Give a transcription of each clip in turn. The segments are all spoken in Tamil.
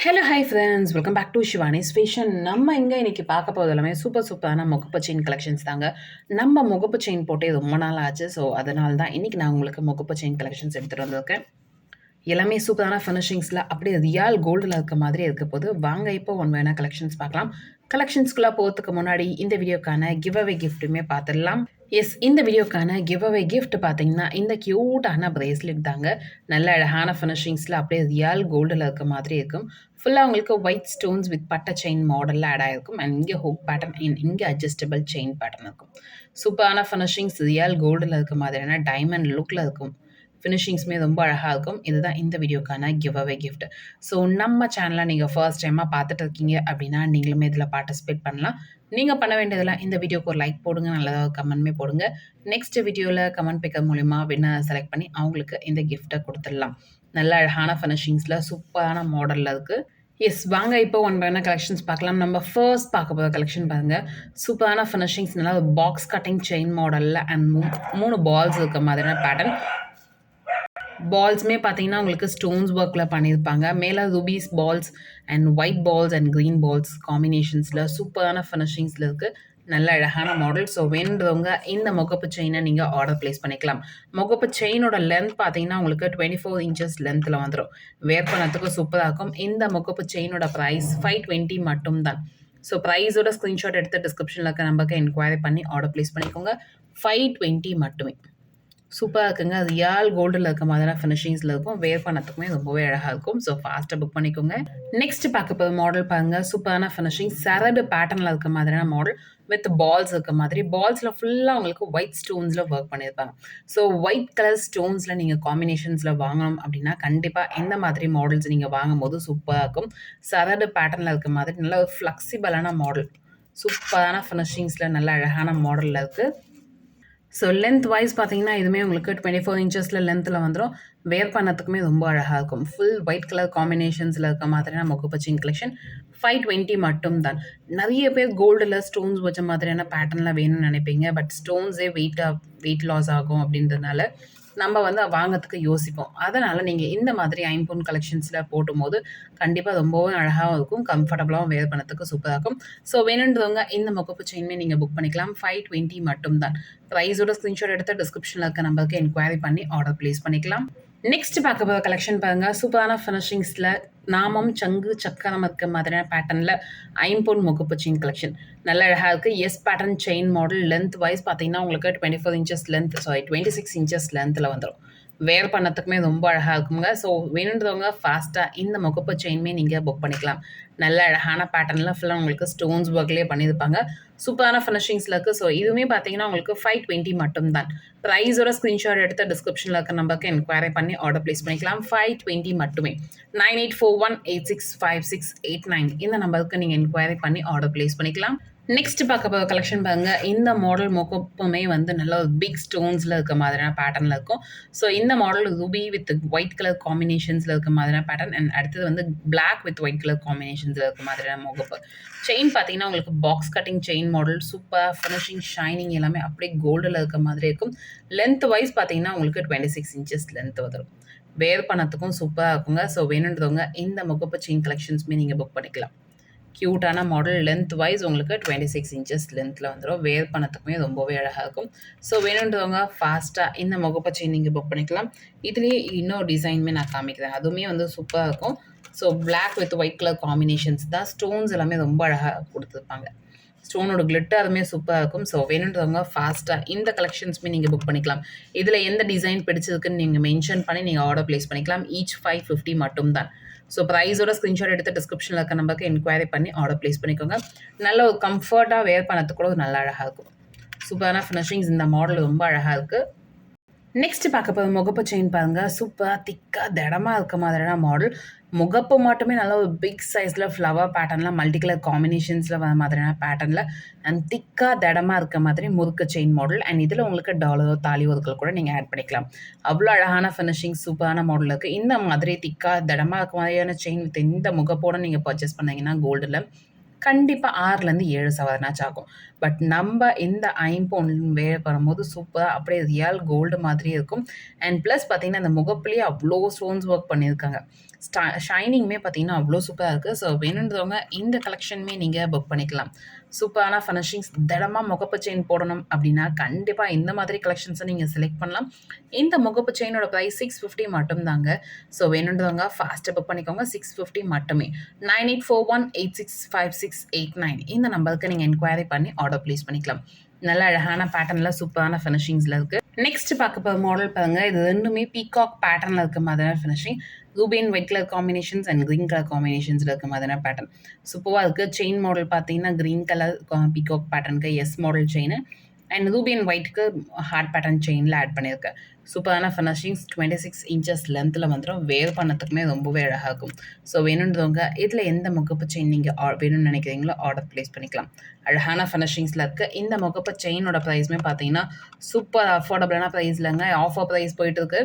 Hello hi friends, welcome back to Shivani's fashion. நம்ம இங்கே இன்னைக்கு பார்க்க போகிறது எல்லாமே சூப்பரான முகப்பு செயின் கலெக்ஷன்ஸ் தாங்க. நம்ம முகப்பு செயின் போட்டே ரொம்ப நாள் ஆச்சு. ஸோ அதனால தான் இன்றைக்கி நான் உங்களுக்கு முகப்பு செயின் கலெக்ஷன்ஸ் எடுத்துகிட்டு வந்திருக்கேன். எல்லாமே சூப்பரான ஃபினிஷிங்ஸில் அப்படியே ரியால் கோல்டில் இருக்க மாதிரி இருக்க போது வாங்க இப்போ ஒன் வேணா கலெக்ஷன்ஸ் பார்க்கலாம். கலெக்ஷன்ஸ்குள்ளே போகிறதுக்கு முன்னாடி இந்த வீடியோக்கான கிவ் அவே கிஃப்ட்டுமே பார்த்துடலாம். எஸ், இந்த வீடியோக்கான கிவ் அவே கிஃப்ட் பார்த்தீங்கன்னா இந்த க்யூட்டான பிரேஸ்லெட் தாங்க. நல்ல அழகான ஃபினிஷிங்ஸில் அப்படியே ரியால் கோல்டில் இருக்க மாதிரி இருக்கும். ஃபுல்லாக உங்களுக்கு ஒயிட் ஸ்டோன்ஸ் வித் பட்டை செயின் மாடலில் ஆட் ஆகிருக்கும். அண்ட் இங்கே ஹூக் பேட்டர்ன் அண்ட் இங்கே அட்ஜஸ்டபிள் செயின் பேட்டர்ன் இருக்கும். சூப்பரான ஃபினிஷிங்ஸ் ரியால் கோல்டில் இருக்க மாதிரியான டைமண்ட் லுக்கில் இருக்கும். ஃபினிஷிங்ஸுமே ரொம்ப அழகாக இருக்கும். இதுதான் இந்த வீடியோக்கான கிவ் அவே கிஃப்ட். ஸோ நம்ம சேனலை நீங்கள் ஃபர்ஸ்ட் டைமாக பார்த்துட்டு இருக்கீங்க அப்படின்னா நீங்களுமே இதில் பார்ட்டிசிபேட் பண்ணலாம். நீங்கள் பண்ண வேண்டியதெல்லாம் இந்த வீடியோக்கு ஒரு லைக் போடுங்க, நல்லதாக கமெண்ட்மே போடுங்க. நெக்ஸ்ட் வீடியோவில் கமெண்ட் பிக்கர் மூலிமா வின்னர் செலக்ட் பண்ணி அவங்களுக்கு இந்த கிஃப்ட்டை கொடுத்துடலாம். நல்ல அழகான ஃபினிஷிங்ஸில் சூப்பரான மாடலில் இருக்குது. எஸ், வாங்க இப்போ ஒன் பை கலெக்ஷன்ஸ் பார்க்கலாம். நம்ம ஃபர்ஸ்ட் பார்க்க போகிற கலெக்ஷன் பாருங்கள். சூப்பரான ஃபினிஷிங்ஸ், நல்லா பாக்ஸ் கட்டிங் செயின் மாடலில் அண்ட் மூணு பால்ஸ் இருக்க மாதிரியான பேட்டர்ன். பால்ஸுமே பார்த்தீங்கன்னா உங்களுக்கு ஸ்டோன்ஸ் ஒர்க்கில் பண்ணியிருப்பாங்க. மேலே rubies balls and white balls and green balls காம்பினேஷன்ஸில் சூப்பரான ஃபினிஷிங்ஸில் இருக்குது. நல்ல அழகான மாடல். ஸோ வேண்டுறவங்க இந்த முகப்பு செயினை நீங்கள் ஆர்டர் ப்ளேஸ் பண்ணிக்கலாம். முகப்பு செயினோட லென்த் பார்த்தீங்கன்னா உங்களுக்கு 24 இன்ச்சஸ் லென்த்தில் வந்துடும். வேர் பண்ணத்துக்கு சூப்பராக இருக்கும். இந்த முகப்பு செயினோட ப்ரைஸ் 520 மட்டும் தான். ஸோ ப்ரைஸோட ஸ்க்ரீன்ஷாட் எடுத்து டிஸ்கிரிப்ஷனில் இருக்க நம்பருக்கு என்கொயரி பண்ணி ஆர்டர் ப்ளேஸ் பண்ணிக்கோங்க. 520 மட்டுமே. சூப்பராக இருக்குங்க. ரியால் கோல்டில் இருக்க மாதிரியான ஃபினிஷிங்ஸில் இருக்கும். வேர் பண்ணத்துக்குமே ரொம்பவே அழகாக இருக்கும். ஸோ ஃபாஸ்ட்டாக புக் பண்ணிக்கோங்க. நெக்ஸ்ட் பார்க்க போகிற மாடல் பாருங்கள். சூப்பரான ஃபினிஷிங் சரடு பேட்டர்னில் இருக்க மாதிரியான மாடல் வித் பால்ஸ் இருக்க மாதிரி. பால்ஸில் ஃபுல்லாக உங்களுக்கு ஒயிட் ஸ்டோன்ஸில் ஒர்க் பண்ணியிருப்பாங்க. ஸோ ஒயிட் கலர் ஸ்டோன்ஸில் நீங்கள் காம்பினேஷன்ஸில் வாங்கணும் அப்படின்னா கண்டிப்பாக இந்த மாதிரி மாடல்ஸ் நீங்கள் வாங்கும்போது சூப்பராக இருக்கும். சரடு பேட்டர்னில் இருக்க மாதிரி நல்ல ஒரு ஃப்ளெக்சிபிளான மாடல். சூப்பரான ஃபினிஷிங்ஸில் நல்ல அழகான மாடலில் இருக்குது. ஸோ லென்த் வைஸ் பார்த்தீங்கன்னா இதுவுமே உங்களுக்கு 24 இன்ச்சஸில் லென்த்தில் வந்துடும். வேர் பண்ணத்துக்குமே ரொம்ப அழகாக இருக்கும். ஃபுல் ஒயிட் கலர் காம்பினேஷன்ஸில் இருக்க மாதிரியான முகப்பு செயின் கலெக்ஷன் 520 மட்டும் தான். நிறைய பேர் கோல்டில் ஸ்டோன்ஸ் வச்ச மாதிரியான பேட்டர்னில் வேணும்னு நினைப்பீங்க. பட் ஸ்டோன்ஸே வெயிட் லாஸ் ஆகும் அப்படின்றதுனால நம்ம வாங்கிறதுக்கு யோசிப்போம். அதனால் நீங்கள் இந்த மாதிரி ஐம்பொன் கலெக்ஷன்ஸில் போட்டும்போது கண்டிப்பாக ரொம்பவும் அழகாகவும் இருக்கும். கம்ஃபர்டபுளாகவும் வேர் பண்ணத்துக்கு சூப்பராக இருக்கும். ஸோ வேணுன்றவங்க இந்த முகப்பு செயின்மே நீங்கள் புக் பண்ணிக்கலாம். 520 மட்டும் தான். ப்ரைஸோட ஸ்க்ரீன்ஷாட் எடுத்து டிஸ்கிரிப்ஷனில் இருக்க நம்பருக்கு என்கொயரி பண்ணி ஆர்டர் ப்ளேஸ் பண்ணிக்கலாம். நெக்ஸ்ட் பார்க்க போகிற கலெக்ஷன் பாருங்கள். சூப்பரான ஃபினிஷிங்ஸில் நாமம் சங்கு சக்கரம் இருக்க மாதிரியான பேட்டர்னில் ஐம்பொன் முகப்பு செயின் கலெக்ஷன் நல்ல அழகாக இருக்குது. S pattern chain model. Length wise பார்த்தீங்கன்னா உங்களுக்கு 24 இன்ச்சஸ் லென்த் 26 இன்ச்சஸ் லென்த்தில் வந்துடும். வேர் பண்ணத்துக்குமே ரொம்ப அழகாக இருக்குங்க. ஸோ வேணுன்றவங்க ஃபாஸ்ட்டாக இந்த முகப்பு செயின்மே நீங்கள் புக் பண்ணிக்கலாம். நல்ல அழகான பேட்டர்னில் ஃபுல்லாக உங்களுக்கு ஸ்டோன்ஸ் ஒர்க்லேயே பண்ணியிருப்பாங்க. சூப்பரான ஃபினிஷிங்ஸில் இருக்குது. ஸோ இதுவுமே பார்த்தீங்கன்னா உங்களுக்கு 520 மட்டும் தான். ப்ரைஸோட ஸ்க்ரீன்ஷாட் எடுத்து டிஸ்கிரிப்ஷனில் இருக்க நம்பருக்கு என்கொயரி பண்ணி ஆர்டர் ப்ளேஸ் பண்ணிக்கலாம். 520 மட்டுமே. 9841865689 இந்த நம்பருக்கு நீங்கள் என்கொயரி பண்ணி ஆர்டர் ப்ளேஸ் பண்ணிக்கலாம். நெக்ஸ்ட் பார்க்க போகிற கலெக்ஷன் பாருங்கள். இந்த மாடல் முகப்புமே நல்ல ஒரு பிக் ஸ்டோன்ஸில் இருக்க மாதிரியான பேட்டர்னில் இருக்கும். ஸோ இந்த model ruby with white colour காம்பினேஷன்ஸில் இருக்க மாதிரியான பேட்டர்ன் அண்ட் அடுத்தது பிளாக் வித் ஒயிட் கலர் காம்பினேஷன்ஸில் இருக்க மாதிரியான முகப்பு. செயின் பார்த்தீங்கன்னா உங்களுக்கு box cutting chain model. Super finishing shining எல்லாமே அப்படியே கோல்டில் இருக்க மாதிரி இருக்கும். லென்த் வைஸ் பார்த்தீங்கன்னா உங்களுக்கு 26 இன்ச்சஸ் லென்த் வந்துடும். வேர் பண்ணத்துக்கும் சூப்பராக இருக்குங்க. ஸோ வேணுன்றவங்க இந்த முகப்பு செயின் கலெக்ஷன்ஸுமே நீங்கள் புக் பண்ணிக்கலாம். க்யூட்டான மாடல். லென்த் வைஸ் உங்களுக்கு 26 இன்ச்சஸ் லென்த்தில் வந்துடும். வேர் பண்ணத்துக்குமே ரொம்பவே அழகாக இருக்கும். ஸோ வேணுன்றவங்க ஃபாஸ்ட்டாக இந்த முகப்பு செயின் நீங்கள் புக் பண்ணிக்கலாம். இதுலேயே இன்னொரு டிசைனுமே நான் காமிக்கிறேன். அதுவுமே சூப்பராக இருக்கும். So black with white colour combinations தான். ஸ்டோன்ஸ் எல்லாமே ரொம்ப அழகாக கொடுத்துருப்பாங்க. ஸ்டோனோட கிளிட்டர் அதுவுமே சூப்பராக இருக்கும். ஸோ வேணுன்றவங்க ஃபாஸ்ட்டாக இந்த கலெக்ஷன்ஸுமே நீங்கள் புக் பண்ணிக்கலாம். இதில் எந்த டிசைன் பிடிச்சதுக்குன்னு நீங்கள் மென்ஷன் பண்ணி நீங்கள் ஆர்டர் ப்ளேஸ் பண்ணிக்கலாம். ஈச் 550 மட்டும் தான். ஸோ ப்ரைஸோட ஸ்க்ரீன்ஷாட் எடுத்து டிஸ்கிரிப்ஷனில் இருக்க நம்பருக்கு என்கொயரி பண்ணி ஆர்டர் ப்ளேஸ் பண்ணிக்கோங்க. நல்ல ஒரு கம்ஃபர்ட்டாக வேர் பண்ணத்துக்கு கூட நல்ல அழகாக இருக்கும். சூப்பரான ஃபினிஷிங்ஸ். இந்த மாடல் ரொம்ப அழகாக இருக்குது. நெக்ஸ்ட் பார்க்க போகிற முகப்பு செயின் பாருங்கள். சூப்பராக திக்காக திடமாக இருக்க மாதிரியான மாடல். முகப்பு மட்டுமே நல்ல ஒரு பிக் சைஸில் ஃப்ளவர் பேட்டர்னில் மல்டி கலர் காம்பினேஷன்ஸில் வர மாதிரியான பேட்டர்னில் அண்ட் திக்காக திடமாக இருக்க மாதிரி முறுக்கு செயின் மாடல். அண்ட் இதில் உங்களுக்கு டாலரோ தாலி ஒர்க்கள் கூட நீங்கள் ஆட் பண்ணிக்கலாம். அவ்வளோ அழகான ஃபினிஷிங் சூப்பரான மாடல் இருக்குது. இந்த மாதிரி திக்காக திடமாக இருக்க மாதிரியான செயின் வித் இந்த முகப்போடு நீங்கள் பர்ச்சேஸ் பண்ணிங்கன்னா கோல்டில் கண்டிப்பாக 6லேருந்து 7 சவரனாச்சும் ஆகும். பட் நம்ம இந்த ஐம்பொன் வேர் பண்ணும்போது சூப்பராக அப்படியே ரியல் கோல்டு மாதிரி இருக்கும். அண்ட் ப்ளஸ் பார்த்தீங்கன்னா அந்த முகப்புலேயே அவ்வளோ ஸ்டோன்ஸ் ஒர்க் பண்ணியிருக்காங்க. ஷைனிங்குமே பார்த்தீங்கன்னா, அவ்ளோ சூப்பரா இருக்கு. ஸோ வேணுன்றவங்க இந்த கலெக்ஷனுமே நீங்க புக் பண்ணிக்கலாம். சூப்பரான ஃபினிஷிங்ஸ் திடமா முகப்பு செயின் போடணும் அப்டின்னா, கண்டிப்பா இந்த மாதிரி கலெக்ஷன்ஸ நீங்க செலக்ட் பண்ணலாம். இந்த முகப்பு செயினோட பிரைஸ் 650 மட்டும் தாங்க. ஸோ வேணுன்றவங்க ஃபாஸ்ட்டா புக் பண்ணிக்கோங்க. 650 மட்டுமே. 9841865689 இந்த நம்பருக்கு நீங்க என்குயரி பண்ணி ஆர்டர் பிளேஸ் பண்ணிக்கலாம். நல்ல அழகான பேட்டர்ன்ல சூப்பரான ஃபினிஷிங்ஸ்ல இருக்கு. நெக்ஸ்ட் பார்க்க போற மாடல் பாருங்க. இது 2மே பீகாக் பேட்டர்ன்ல இருக்க மாதிரியான finishing. Ruby and white colour combinations and green colour காம்பினேஷன்ஸ்ல இருக்க மாதிரியான பேட்டர்ன். சூப்பரா இருக்கு. செயின் மாடல் பார்த்தீங்கன்னா, கிரீன் கலர் பீகாக் பேட்டர்னுக்கு S model chain and ruby and ஒயிட்க்கு ஹார்ட் பேட்டர்ன் செயின்ல ஆட் பண்ணியிருக்கேன். சூப்பரான ஃபினிஷிங்ஸ் 26 இன்ச்சஸ் லென்த்தில் வந்துடும். வேர் பண்ணதுக்குமே ரொம்பவே அழகாக இருக்கும். ஸோ வேணுன்றவங்க இதில் எந்த முகப்பு செயின் நீங்கள் வேணும்னு நினைக்கிறீங்களோ ஆர்டர் ப்ளேஸ் பண்ணிக்கலாம். அழகான ஃபினிஷிங்ஸில் இருக்குது. இந்த முகப்பு செயினோட ப்ரைஸுமே பார்த்தீங்கன்னா சூப்பர் அஃபோர்டபுளான ப்ரைஸ்லங்க. ஆஃபர் ப்ரைஸ் போயிட்டு இருக்கு.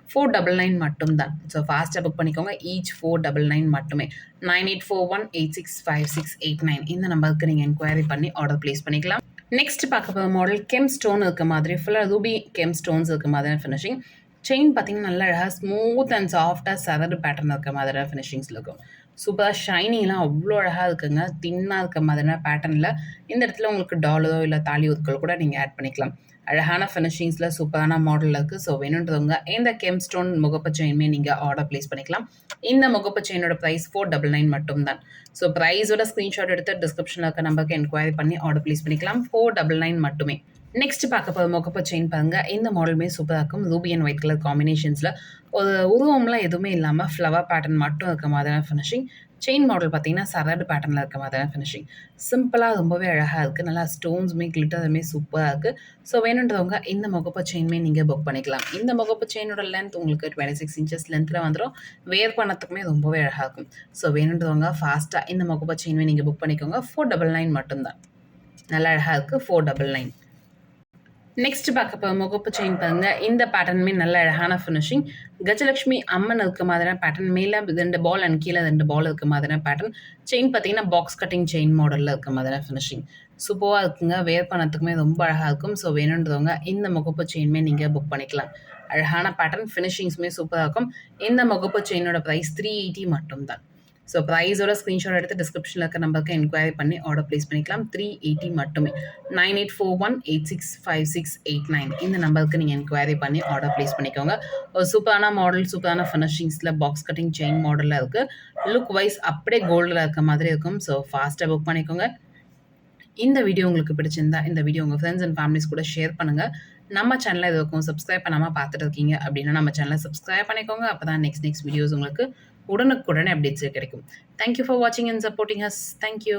499 மட்டும் தான். ஸோ ஃபாஸ்ட்டாக புக் பண்ணிக்கோங்க. ஈச் 499 மட்டுமே. 9841865689 இந்த நம்பருக்கு நீங்கள் என்கொயரி பண்ணி ஆர்டர் ப்ளேஸ் பண்ணிக்கலாம். நெக்ஸ்ட் பார்க்க போகிற மாடல் கெம் ஸ்டோன் இருக்க மாதிரி ஃபுல்லாக ரூபி கெம் ஸ்டோன்ஸ் இருக்க மாதிரியான ஃபினிஷிங். செயின் பார்த்தீங்கன்னா நல்லா அழகாக ஸ்மூத் அண்ட் சாஃப்டாக சரடு பேட்டர்ன் இருக்க மாதிரியான ஃபினிஷிங்ஸில் இருக்கும். சூப்பராக ஷைனிங்லாம் அவ்வளோ அழகாக இருக்குங்க. தின்னாக இருக்க மாதிரியான பேட்டர்னில் இந்த இடத்துல உங்களுக்கு டாலரோ இல்லை தாலி ஒதுக்கல் கூட நீங்கள் ஆட் பண்ணிக்கலாம். அழகான ஃபினிஷிங்ஸில் சூப்பரான மாடலில் இருக்குது. ஸோ வேணுன்றவங்க இந்த கெம் ஸ்டோன் முகப்பு செயினுமே நீங்கள் ஆர்டர் ப்ளேஸ் பண்ணிக்கலாம். இந்த முகப்பு செயினோட ப்ரைஸ் 499 மட்டும் தான். ஸோ ப்ரைஸோட ஸ்க்ரீன்ஷாட் எடுத்து டிஸ்கிரிப்ஷனில் இருக்க நம்பருக்கு என்கொயரி பண்ணி ஆர்டர் ப்ளேஸ் பண்ணிக்கலாம். 499 மட்டுமே. நெக்ஸ்ட் பார்க்க போகிற முகப்பு செயின் பாருங்க. இந்த மாடலுமே சூப்பராக இருக்கும். ரூபி அண்ட் ஒயிட் கலர் காம்பினேஷன்ஸில் ஒரு உருவம்லாம் எதுவுமே இல்லாமல் ஃப்ளவர் பேட்டர்ன் மட்டும் இருக்க மாதிரியான ஃபினிஷிங். செயின் மாடல் பார்த்தீங்கன்னா சரடு பேட்டர்னில் இருக்க மாதிரியான ஃபினிஷிங். சிம்பிளாக ரொம்பவே அழகாக இருக்குது. நல்லா ஸ்டோன்ஸுமே கிளிட்டருமே சூப்பராக இருக்குது. ஸோ வேணுன்றவங்க இந்த முகப்பு செயினுமே நீங்கள் புக் பண்ணிக்கலாம். இந்த முகப்பு செயினோட லென்த் உங்களுக்கு 26 இன்ச்சஸ் லென்த்தில் வந்துடும். வேர் பண்ணத்துக்குமே ரொம்பவே அழகாக இருக்கும். ஸோ வேணுன்றவங்க ஃபாஸ்ட்டாக இந்த முகப்பு செயினுமே நீங்கள் புக் பண்ணிக்கோங்க. 499 மட்டும்தான். நல்லா அழகாக இருக்குது. 499. நெக்ஸ்ட் பார்க்க போகிற முகப்பு செயின் பாருங்க. இந்த பேட்டர்னுமே நல்ல அழகான ஃபினிஷிங். கஜலட்சுமி அம்மன் இருக்க மாதிரியான பேட்டர்ன். மேலே 2 பால் அண்ட் கீழே 2 பால் இருக்க மாதிரியான பேட்டர்ன். செயின் பார்த்தீங்கன்னா பாக்ஸ் கட்டிங் செயின் மாடலில் இருக்க மாதிரியான ஃபினிஷிங். சூப்பராக இருக்குங்க. வேர் பண்ணத்துக்குமே ரொம்ப அழகாக இருக்கும். ஸோ வேணுன்றவங்க இந்த முகப்பு செயினுமே நீங்கள் புக் பண்ணிக்கலாம். அழகான பேட்டர்ன், ஃபினிஷிங்ஸுமே சூப்பராக இருக்கும். இந்த முகப்பு செயினோட ப்ரைஸ் 380 மட்டும் தான். ஸோ ப்ரைஸோட ஸ்க்ரீன்ஷாட் எடுத்து டிஸ்கிரிப்ஷனில் இருக்க நம்பருக்கு என்கொயரி பண்ணி ஆர்டர் ப்ளேஸ் பண்ணிக்கலாம். 380 மட்டுமே. 9841865689 இந்த நம்பருக்கு நீங்கள் என்கொயரி பண்ணி ஆர்டர் ப்ளேஸ் பண்ணிக்கோங்க. ஒரு சூப்பரான மாடல், சூப்பரான ஃபினிஷிங்ஸில் பாக்ஸ் கட்டிங் செயின் மாடலில் இருக்குது. லுக் வைஸ் அப்படியே கோல்டில் இருக்க மாதிரி இருக்கும். ஸோ ஃபாஸ்ட்டாக புக் பண்ணிக்கோங்க. இந்த வீடியோ உங்களுக்கு பிடிச்சிருந்தா இந்த வீடியோ உங்கள் ஃப்ரெண்ட்ஸ் அண்ட் ஃபேமிலிஸ் கூட ஷேர் பண்ணுங்கள். நம்ம சேனலில் இது வரைக்கும் சப்ஸ்கிரைப் பண்ணாமல் பார்த்துட்டு இருக்கீங்க அப்படின்னா நம்ம சேனலை சப்ஸ்கிரைப் பண்ணிக்கோங்க. அப்போ தான் நெக்ஸ்ட் வீடியோஸ் உங்களுக்கு உடனுக்குடனே அப்டேட்ஸ் கிடைக்கும். தேங்க்யூ ஃபார் வாட்சிங் அண்ட் சப்போர்ட்டிங் அஸ். தேங்க்யூ.